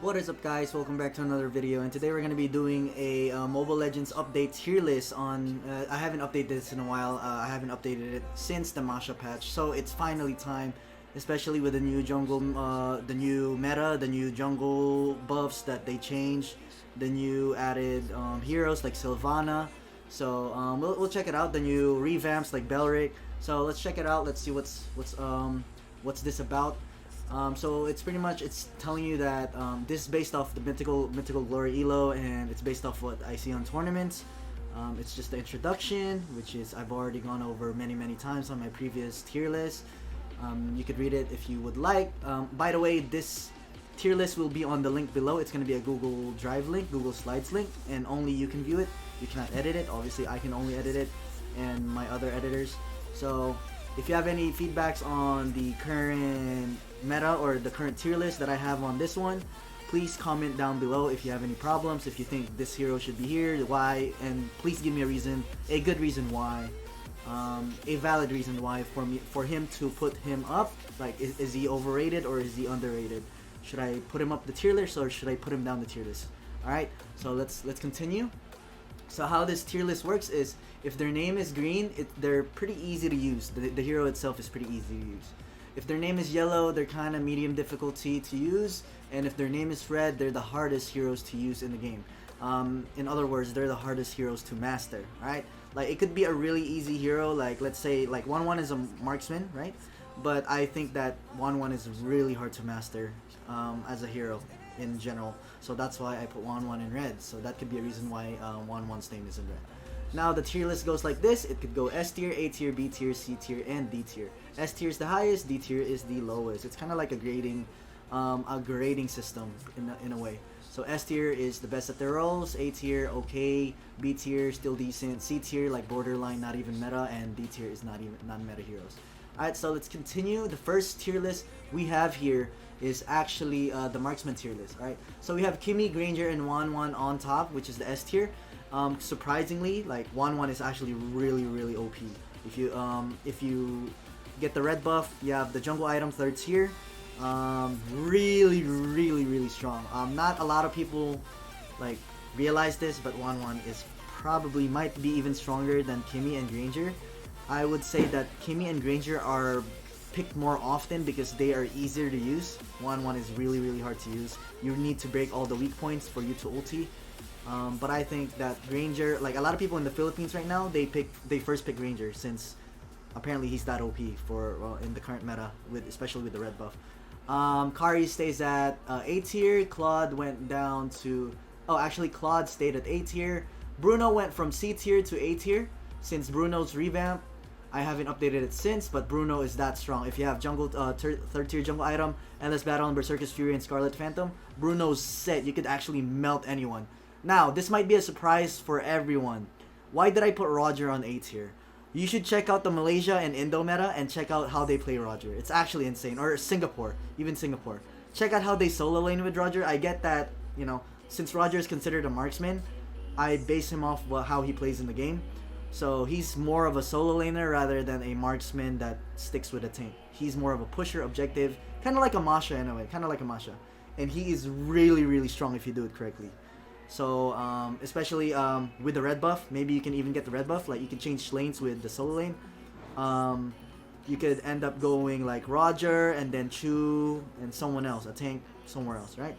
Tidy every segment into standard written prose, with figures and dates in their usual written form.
What is up, guys? Welcome back to another video, and today we're going to be doing a Mobile Legends update tier list on I haven't updated this in a while. I haven't updated it since the Masha patch, so it's finally time, especially with the new jungle, the new meta, the new jungle buffs that they changed, the new added heroes like Sylvana. So we'll check it out, the new revamps like Belric. So let's check it out. Let's see what's this about. So it's pretty much, it's telling you that this is based off the mythical glory elo, and it's based off what I see on tournaments. It's just the introduction, which is I've already gone over many times on my previous tier list. You could read it if you would like. By the way, this tier list will be on the link below. It's going to be a Google Drive link, Google Slides link, and only you can view it. You cannot edit it. Obviously I can only edit it, and my other editors. So if you have any feedbacks on the current meta or the current tier list that I have on this one, please comment down below if you have any problems, if you think this hero should be here, why, and please give me a reason, a good reason why, a valid reason why for him to put him up. Like, is he overrated or is he underrated? Should I put him up the tier list or should I put him down the tier list? Alright, so let's continue. So how this tier list works is, if their name is green, they're pretty easy to use. The hero itself is pretty easy to use. If their name is yellow, they're kind of medium difficulty to use. And if their name is red, they're the hardest heroes to use in the game. In other words, they're the hardest heroes to master, right? Like, it could be a really easy hero, like let's say like 1-1 is a Marksman, right? But I think that 1-1 is really hard to master as a hero in general. So that's why I put 1-1 in red. So that could be a reason why 1-1's name is in red. Now the tier list goes like this. It could go S tier, A tier, B tier, C tier, and D tier. S tier is the highest, D tier is the lowest. It's kind of like a grading system in a way. So S tier is the best at their roles, A tier okay, B tier still decent, C tier like borderline, not even meta, and D tier is non-meta heroes. Alright, so let's continue. The first tier list we have here is actually the Marksman tier list. Alright, so we have Kimmy, Granger, and 1-1 on top, which is the S tier. Surprisingly, like 1-1 is actually really OP. If you get the red buff, you have the jungle item 3rd tier. Really strong. Not a lot of people like realize this, but 1-1 is might be even stronger than Kimmy and Granger. I would say that Kimmy and Granger are picked more often because they are easier to use. 1-1 is really hard to use. You need to break all the weak points for you to ulti. But I think that Granger, like a lot of people in the Philippines right now, they first pick Granger since apparently he's that OP for in the current meta, especially with the red buff. Kari stays at A tier. Claude went down to, actually Claude stayed at A tier. Bruno went from C tier to A tier since Bruno's revamp. I haven't updated it since, but Bruno is that strong. If you have jungle 3rd tier jungle item, Endless Battle, and Berserker's Fury, and Scarlet Phantom, Bruno's set. You could actually melt anyone. Now, this might be a surprise for everyone. Why did I put Roger on A tier? You should check out the Malaysia and Indo meta and check out how they play Roger. It's actually insane. Or Singapore, even Singapore. Check out how they solo lane with Roger. I get that, you know, since Roger is considered a marksman, I base him off how he plays in the game. So he's more of a solo laner rather than a marksman that sticks with a tank. He's more of a pusher, objective, kind of like a Masha in a way, kind of like a Masha. And he is really strong if you do it correctly. So, especially with the red buff, maybe you can even get the red buff, like you can change lanes with the solo lane. You could end up going like Roger and then Chu and someone else, a tank somewhere else, right?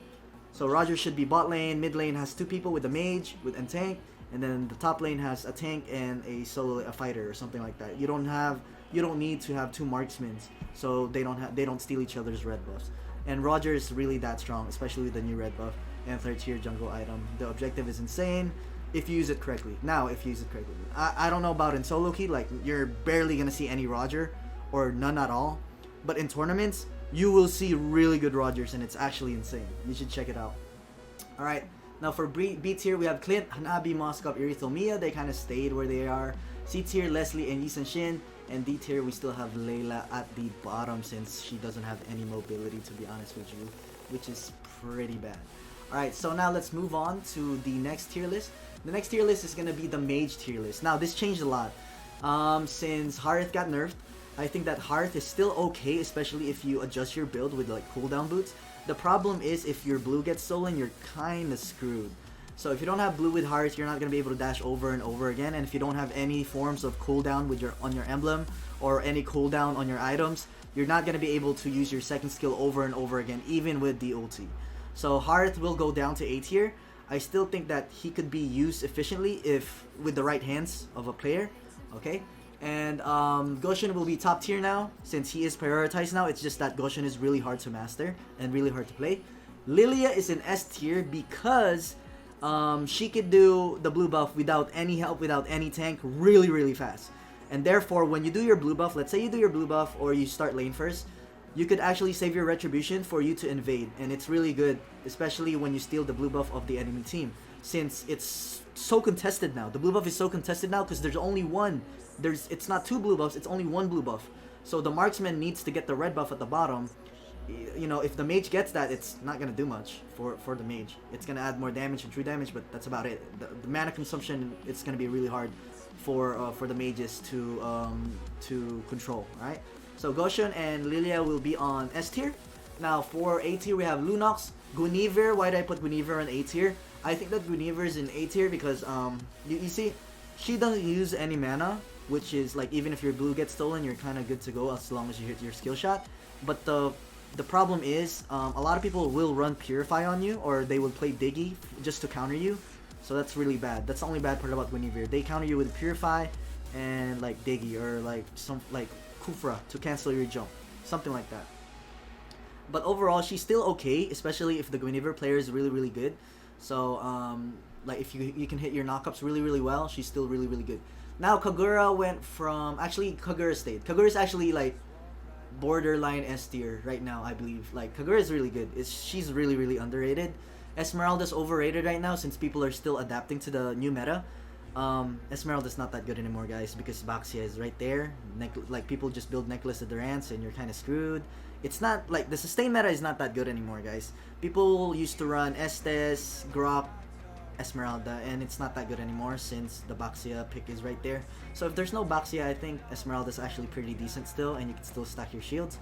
So Roger should be bot lane, mid lane has 2 people with a mage and tank, and then the top lane has a tank and a fighter or something like that. You don't need to have 2 marksmen, so they don't steal each other's red buffs. And Roger is really that strong, especially with the new red buff and 3rd tier jungle item. The objective is insane if you use it correctly. Now, if you use it correctly. I don't know about in solo queue, like you're barely gonna see any Roger or none at all. But in tournaments, you will see really good Rogers, and it's actually insane. You should check it out. Alright, now for B tier, we have Clint, Hanabi, Moskov, Irithel, Mia. They kind of stayed where they are. C tier, Leslie and Yisan Shin. And D tier, we still have Layla at the bottom since she doesn't have any mobility, to be honest with you, which is pretty bad. Alright, so now let's move on to the next tier list. The next tier list is going to be the Mage tier list. Now, this changed a lot. Since Harith got nerfed, I think that Harith is still okay, especially if you adjust your build with like cooldown boots. The problem is if your blue gets stolen, you're kind of screwed. So if you don't have blue with hearts, you're not going to be able to dash over and over again. And if you don't have any forms of cooldown with on your emblem or any cooldown on your items, you're not going to be able to use your second skill over and over again, even with the ulti. So Hearth will go down to A tier. I still think that he could be used efficiently if with the right hands of a player. Okay, and Goshen will be top tier now since he is prioritized now. It's just that Goshen is really hard to master and really hard to play. Lilia is in S tier because she could do the blue buff without any help, without any tank, really fast. And therefore, when you do your blue buff, let's say you do your blue buff or you start lane first, you could actually save your retribution for you to invade. And it's really good, especially when you steal the blue buff of the enemy team. Since it's so contested now. The blue buff is so contested now because there's only one. It's not two blue buffs, it's only one blue buff. So the Marksman needs to get the red buff at the bottom. You know, if the Mage gets that, it's not going to do much for the Mage. It's going to add more damage and true damage, but that's about it. The mana consumption, it's going to be really hard for the Mages to control, right? So Goshen and Lilia will be on S tier. Now for A tier, we have Lunox, Guinevere. Why did I put Guinevere on A tier? I think that Guinevere is in A tier because you see, she doesn't use any mana, which is like even if your blue gets stolen, you're kind of good to go as long as you hit your skill shot. But the problem is, a lot of people will run Purify on you, or they will play Diggy just to counter you. So that's really bad. That's the only bad part about Guinevere. They counter you with Purify and like Diggy or like some like Kufra to cancel your jump, something like that. But overall, she's still okay, especially if the Guinevere player is really good. So like if you can hit your knockups really well, she's still really good. Now Kagura went from Kagura stayed. Kagura is actually like borderline S tier right now, I believe. Like Kagura is really good. She's really underrated. Esmeralda's overrated right now since people are still adapting to the new meta. Esmeralda's not that good anymore, guys, because Baxia is right there. Like people just build Necklace of Durance and you're kind of screwed. It's not like the sustain meta is not that good anymore, guys. People used to run Estes, Grok, Esmeralda, and it's not that good anymore since the Baxia pick is right there. So if there's no Baxia, I think Esmeralda is actually pretty decent still, and you can still stack your shields.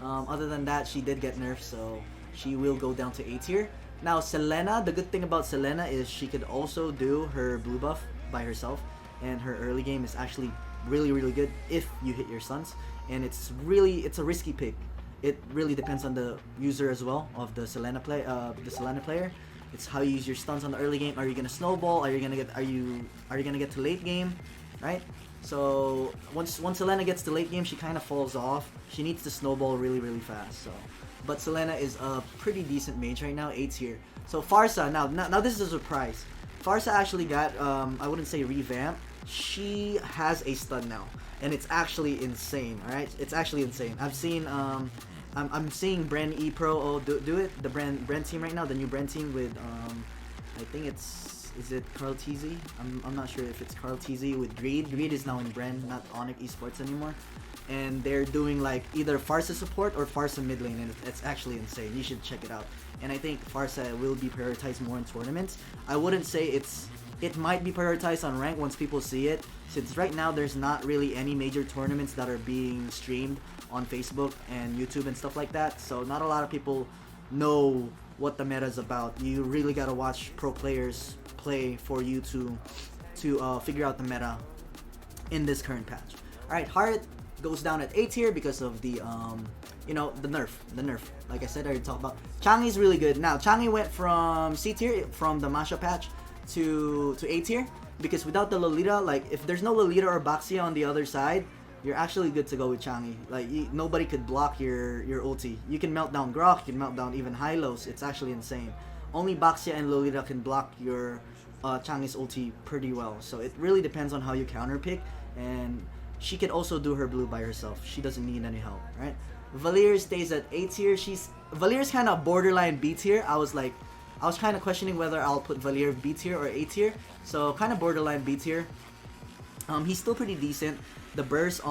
Other than that, she did get nerfed, so she will go down to A tier. Now Selena, the good thing about Selena is she could also do her blue buff by herself, and her early game is actually really good if you hit your stuns, and it's a risky pick. It really depends on the user as well of the Selena player. It's how you use your stuns on the early game. Are you gonna snowball? Are you gonna get to late game, right? So once Selena gets to late game, she kind of falls off. She needs to snowball really fast. So, but Selena is a pretty decent mage right now, A tier. So Farsa, now this is a surprise. Farsa actually got I wouldn't say revamped. She has a stun now, and it's actually insane. All right, it's actually insane. I've seen I'm seeing Bren E Pro do it. The Bren team right now, the new Bren team with I think is it Carl TZ? I'm not sure if it's Carl TZ with Greed. Greed is now in Bren, not Onyx Esports anymore. And they're doing like either Farsa support or Farsa mid lane, and it's actually insane. You should check it out. And I think Farsa will be prioritized more in tournaments. I wouldn't say it might be prioritized on rank once people see it, since right now there's not really any major tournaments that are being streamed on Facebook and YouTube and stuff like that. So not a lot of people know what the meta is about. You really gotta watch pro players play for you to figure out the meta in this current patch. Alright, Heart goes down at A tier because of the the nerf. Like I said, I already talked about. Changi's really good. Now Changi went from C tier from the Masha patch to A tier because without the Lolita, like if there's no Lolita or Baxia on the other side, you're actually good to go with Changi. Like nobody could block your ulti. You can melt down Grok, you can melt down even Hylos. It's actually insane. Only Baxia and Lolita can block your Changi's ulti pretty well. So it really depends on how you counter pick, and she can also do her blue by herself. She doesn't need any help, right? Valier stays at A tier. Valier's kind of borderline B tier. I was kind of questioning whether I'll put Valier B tier or A tier. So kind of borderline B tier. He's still pretty decent. The burst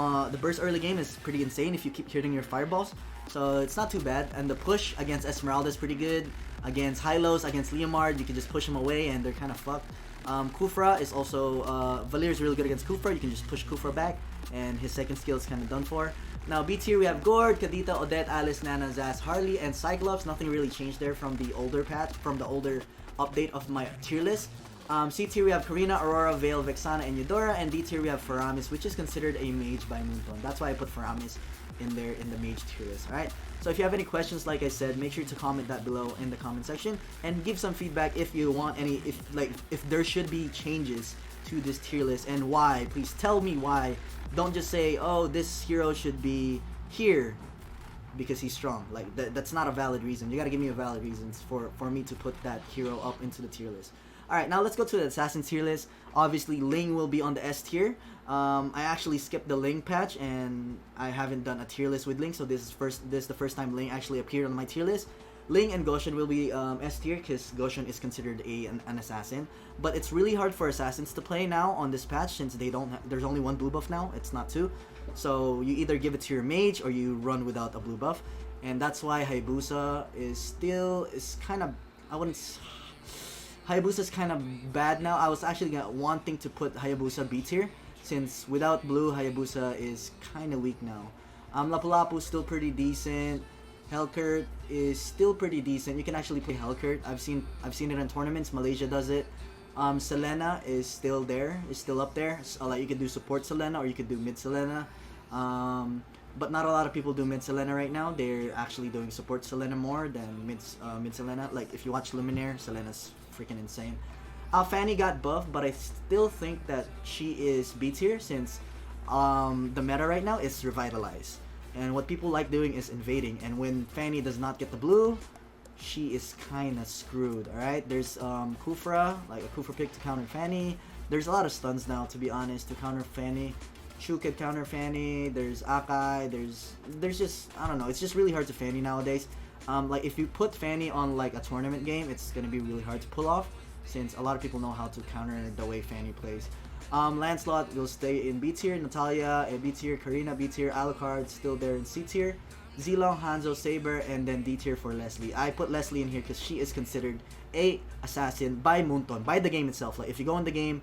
early game is pretty insane if you keep hitting your fireballs. So it's not too bad. And the push against Esmeralda is pretty good. Against Hylos, against Leomard, you can just push them away and they're kind of fucked. Kufra is also, Valir is really good against Kufra. You can just push Kufra back, and his second skill is kind of done for. Now B tier we have Gord, Kadita, Odette, Alice, Nana, Zaz, Harley, and Cyclops. Nothing really changed there from the older patch, from the older update of my tier list. C tier we have Karina, Aurora, Vale, Vexana, and Eudora, and D tier we have Faramis, which is considered a mage by Moonton. That's why I put Faramis in there in the mage tier list. Alright, so if you have any questions, like I said, make sure to comment that below in the comment section and give some feedback if you want any, if there should be changes to this tier list and why. Please tell me why. Don't just say, oh, this hero should be here because he's strong. Like that's not a valid reason. You gotta give me a valid reason for me to put that hero up into the tier list. Alright, now let's go to the assassin tier list. Obviously, Ling will be on the S tier. I actually skipped the Ling patch and I haven't done a tier list with Ling, so this is the first time Ling actually appeared on my tier list. Ling and Goshen will be S tier because Goshen is considered an assassin, but it's really hard for assassins to play now on this patch since they don't there's only one blue buff now. It's not two, so you either give it to your mage or you run without a blue buff, and that's why Hayabusa is kind of, Hayabusa's kind of bad now. I was actually wanting to put Hayabusa B tier since without blue Hayabusa is kind of weak now. Lapu-Lapu's still pretty decent. Hellcurt is still pretty decent. You can actually play Hellcurt. I've seen it in tournaments. Malaysia does it. Selena is still there. Is still up there. So, like you could do support Selena or you could do mid Selena. But not a lot of people do mid Selena right now. They're actually doing support Selena more than mid Selena. Like if you watch Luminaire, Selena's freaking insane. Fanny got buffed, but I still think that she is B tier since the meta right now is revitalize. And what people like doing is invading, and when Fanny does not get the blue, she is kinda screwed, alright? There's Kufra, like a Kufra pick to counter Fanny. There's a lot of stuns now, to be honest, to counter Fanny. Chu could counter Fanny, there's Akai, there's just, I don't know, it's just really hard to Fanny nowadays. Like if you put Fanny on like a tournament game, it's gonna be really hard to pull off, since a lot of people know how to counter the way Fanny plays. Lancelot will stay in B tier, Natalia in B tier, Karina B tier, Alucard still there in C tier, Zilong, Hanzo, Saber, and then D tier for Leslie. I put Leslie in here because she is considered a assassin by Moonton, by the game itself. Like if you go in the game,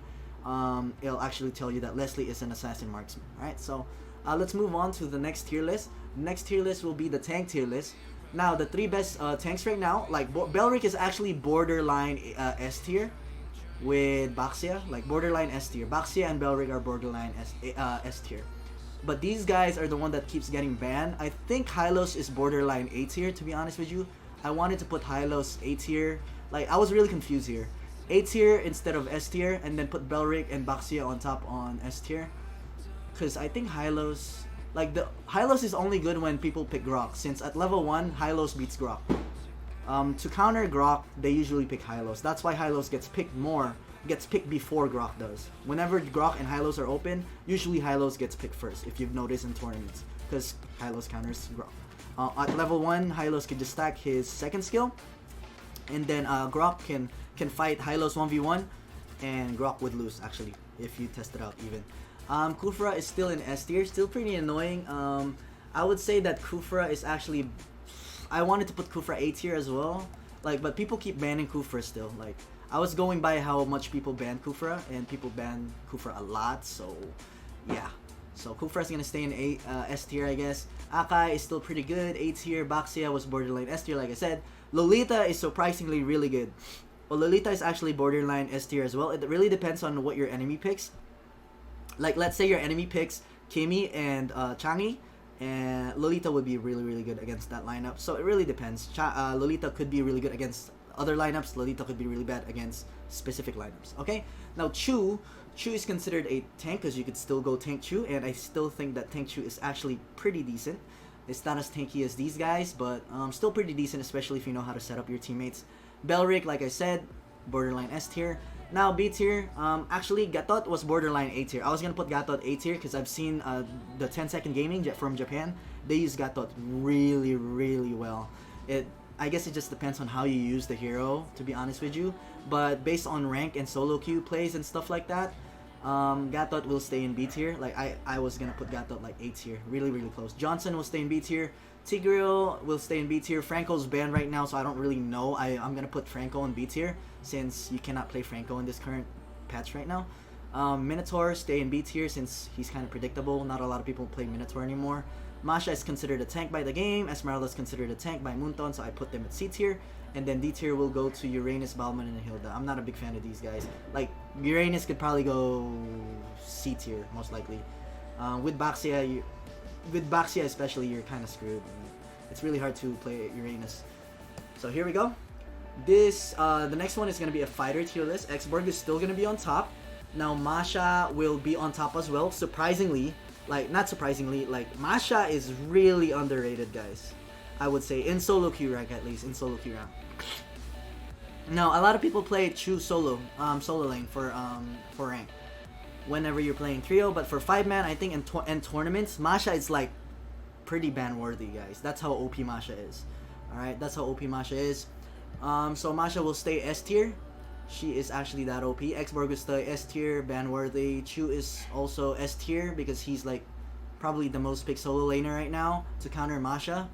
it'll actually tell you that Leslie is an assassin marksman. Alright, so let's move on to the next tier list. The next tier list will be the tank tier list. Now the three best tanks right now, like Belric is actually borderline S tier with Baxia, like borderline S tier. Baxia and Belric are borderline S tier. But these guys are the one that keeps getting banned. I think Hylos is borderline A tier, to be honest with you. I wanted to put Hylos A tier. Like I was really confused here. A tier instead of S tier, and then put Belric and Baxia on top on S tier. Cause I think Hylos, like the Hylos is only good when people pick Grok, since at level 1 Hylos beats Grok. To counter Grok, they usually pick Hylos. That's why Hylos gets picked before Grok does. Whenever Grok and Hylos are open, usually Hylos gets picked first, if you've noticed in tournaments, because Hylos counters Grok. At level 1, Hylos can just stack his second skill, and then Grok can fight Hylos 1v1, and Grok would lose, actually, if you test it out even. Kufra is still in S tier, still pretty annoying. I would say that Kufra is actually, I wanted to put Kufra A tier as well, like, but people keep banning Kufra still. Like, I was going by how much people ban Kufra, and people ban Kufra a lot, so yeah. So Kufra is gonna stay in S tier, I guess. Akai is still pretty good, A tier. Baxia was borderline S tier, like I said. Lolita is surprisingly really good. Well, Lolita is actually borderline S tier as well. It really depends on what your enemy picks. Like, let's say your enemy picks Kimi and Changi, and Lolita would be really, really good against that lineup. So it really depends. Lolita could be really good against other lineups. Lolita could be really bad against specific lineups. Okay? Now, Chu is considered a tank because you could still go tank Chu, and I still think that tank Chu is actually pretty decent. It's not as tanky as these guys, but still pretty decent, especially if you know how to set up your teammates. Belric, like I said, borderline S tier. Now B tier, actually Gatot was borderline A tier. I was gonna put Gatot A tier because I've seen the 10-second gaming from Japan. They use Gatot really, really well. I guess it just depends on how you use the hero, to be honest with you. But based on rank and solo queue plays and stuff like that, Gatot will stay in B tier. Like I was gonna put Gatot like A tier, really, really close. Johnson will stay in B tier. Tigreal will stay in B tier. Franco's banned right now, so I don't really know. I'm gonna put Franco in B tier since you cannot play Franco in this current patch right now. Minotaur, stay in B tier since he's kind of predictable. Not a lot of people play Minotaur anymore. Masha is considered a tank by the game. Esmeralda is considered a tank by Moonton, so I put them at C tier. And then D tier will go to Uranus, Balman, and Hilda. I'm not a big fan of these guys. Like, Uranus could probably go C tier, most likely. With Baxia especially, you're kind of screwed. It's really hard to play Uranus. So here we go. This, the next one is going to be a fighter tier list. Xborg is still going to be on top. Now, Masha will be on top as well. Surprisingly, like, not surprisingly, like, Masha is really underrated, guys. I would say, in solo queue rank at least, in solo queue rank. Now, a lot of people choose solo lane for rank whenever you're playing trio, but for 5-man, I think in tournaments, Masha is like pretty ban worthy, guys. That's how OP Masha is. Alright, that's how OP Masha is. So Masha will stay S tier. She is actually that OP. Xborg will stay S tier, ban worthy. Chu is also S tier because he's like probably the most picked solo laner right now to counter Masha.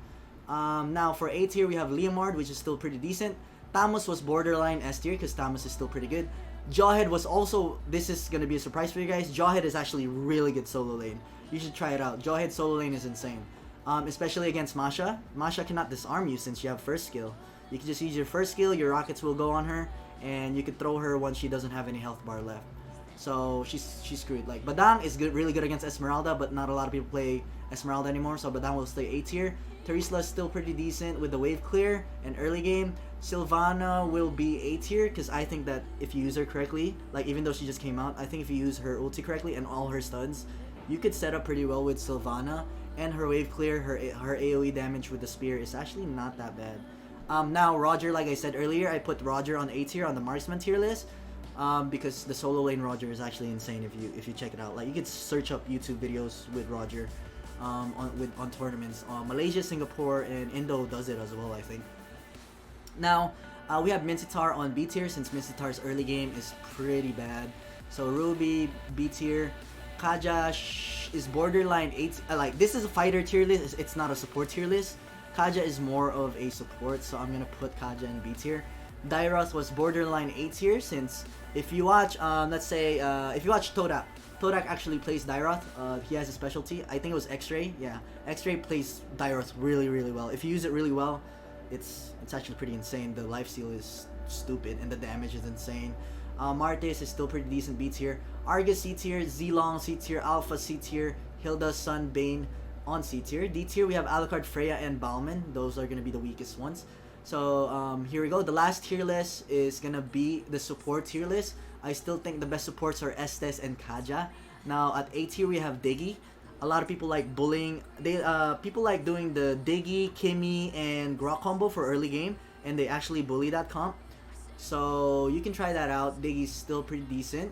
Now for A tier we have Leomord, which is still pretty decent. Tamus was borderline S tier because Tamus is still pretty good. Jawhead was also, this is gonna be a surprise for you guys, Jawhead is actually really good solo lane. You should try it out. Jawhead solo lane is insane. Especially against Masha. Masha cannot disarm you since you have first skill. You can just use your first skill, your rockets will go on her, and you could throw her once she doesn't have any health bar left. So she's screwed. Like Badang is really good against Esmeralda, but not a lot of people play Esmeralda anymore, so Badang will stay A tier. Terisla is still pretty decent with the wave clear and early game. Sylvana will be A tier because I think that if you use her correctly, like even though she just came out, I think if you use her ulti correctly and all her stuns, you could set up pretty well with Sylvana, and her wave clear, her AoE damage with the spear is actually not that bad. Now Roger, like I said earlier, I put Roger on A tier on the Marksman tier list because the solo lane Roger is actually insane if you check it out. Like you could search up YouTube videos with Roger on tournaments. Malaysia, Singapore, and Indo does it as well, I think. Now, we have Mincetar on B tier since Mincetar's early game is pretty bad. So Ruby, B tier. Kaja is borderline 8. Like, this is a fighter tier list, it's not a support tier list. Kaja is more of a support, so I'm gonna put Kaja in B tier. Dairoth was borderline A tier since if you watch, let's say, if you watch Todak actually plays Dairoth. He has a specialty. I think it was X-Ray. Yeah, X-Ray plays Dairoth really, really well. If you use it really well, it's actually pretty insane. The lifesteal is stupid and the damage is insane. Martes is still pretty decent B tier. Argus C tier, Zilong C tier, Alpha C tier, Hilda, Sun, Bane on C tier. D tier we have Alucard, Freya, and Balman. Those are gonna be the weakest ones. So here we go. The last tier list is gonna be the support tier list. I still think the best supports are Estes and Kaja. Now at A tier we have Diggy. A lot of people like bullying. People like doing the Diggy, Kimmy, and Grok combo for early game, and they actually bully that comp. So you can try that out. Diggy's still pretty decent.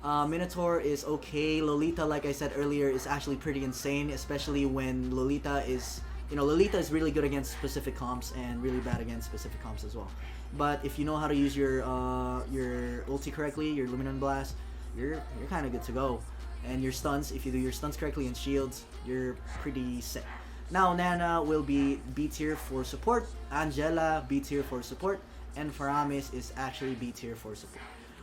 Minotaur is okay. Lolita, like I said earlier, is actually pretty insane, especially when Lolita is, Lolita is really good against specific comps and really bad against specific comps as well. But if you know how to use your ulti correctly, your Luminant Blast, you're kind of good to go. And your stuns, if you do your stuns correctly and shields, you're pretty set. Now Nana will be B tier for support, Angela B tier for support, and Faramis is actually B tier for support.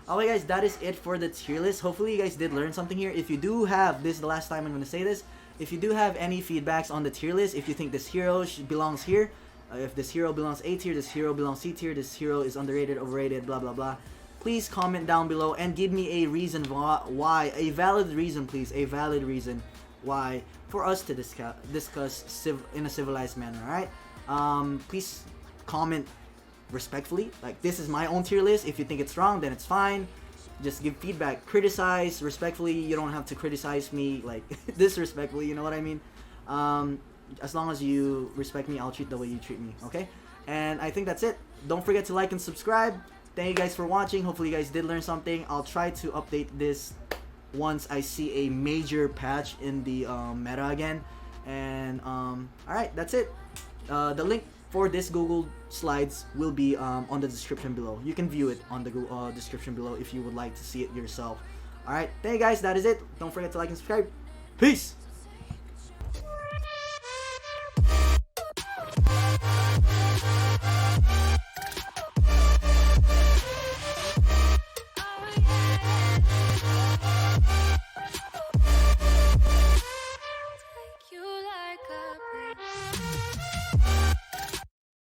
Okay guys, that is it for the tier list. Hopefully you guys did learn something here. If you do have, this is the last time I'm going to say this, if you do have any feedbacks on the tier list, if you think this hero belongs here, if this hero belongs A tier, this hero belongs C tier, this hero is underrated, overrated, blah blah blah, please comment down below and give me a reason why, a valid reason please, a valid reason why for us to discuss in a civilized manner, alright? Please comment respectfully. Like, this is my own tier list. If you think it's wrong, then it's fine. Just give feedback. Criticize respectfully. You don't have to criticize me like disrespectfully, you know what I mean? As long as you respect me, I'll treat the way you treat me, okay? And I think that's it. Don't forget to like and subscribe. Thank you guys for watching. Hopefully you guys did learn something. I'll try to update this once I see a major patch in the meta again. And alright, that's it. The link for this Google Slides will be on the description below. You can view it on the description below if you would like to see it yourself. Alright, thank you guys, that is it. Don't forget to like and subscribe. Peace!